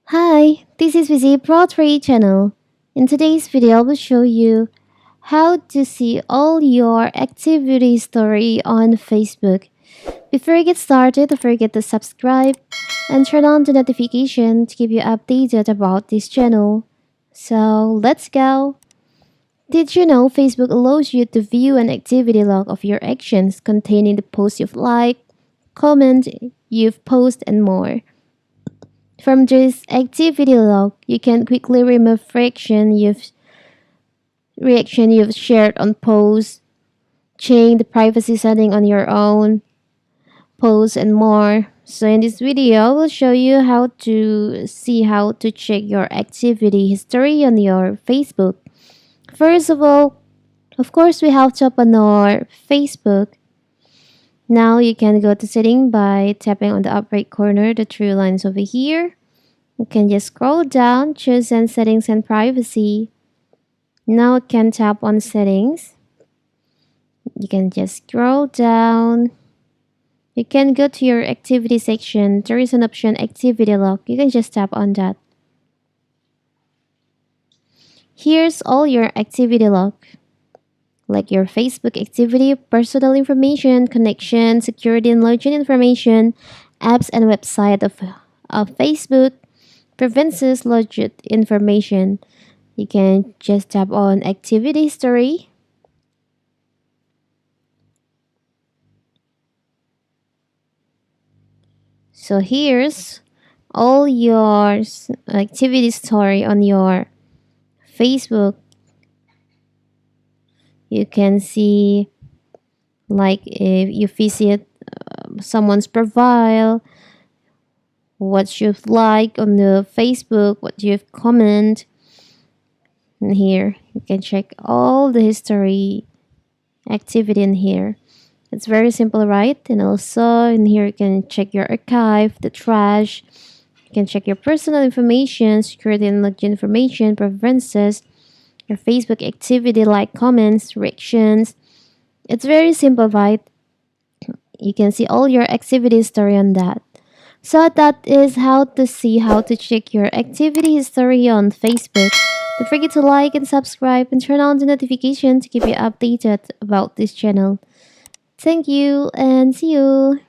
Hi, this is Visi Pro 3 channel. In today's video, I will show you how to see all your activity history on Facebook. Before you get started, don't forget to subscribe and turn on the notification to keep you updated about this channel. So let's go! Did you know Facebook allows you to view an activity log of your actions containing the posts you've liked, comment you've posted, and more? From this activity log, you can quickly remove reaction you've shared on posts, change the privacy setting on your own posts, and more. So in this video, I will show you how to see how to check your activity history on your Facebook. First of all, of course, we have to open our Facebook. Now you can go to setting by tapping on the up right corner, the three lines over here. You can just scroll down, choose Send Settings and Privacy. Now you can tap on Settings. You can just scroll down. You can go to your activity section. There is an option Activity Log. You can just tap on that. Here's all your activity log, like your Facebook activity, personal information, connection, security and login information, apps and website of Facebook, preferences, login information. You can just tap on activity history. So here's all your activity story on your Facebook. You can see like if you visit someone's profile, what you've liked on the Facebook, what you've comment. And here you can check all the history activity in here. It's very simple, right? And also in here you can check your archive, the trash. You can check your personal information, security and login information, preferences, your Facebook activity like comments, reactions. It's very simple, right? You can see all your activity history on that. So that is how to see how to check your activity history on Facebook. Don't forget to like and subscribe and turn on the notification to keep you updated about this channel. Thank you and see you.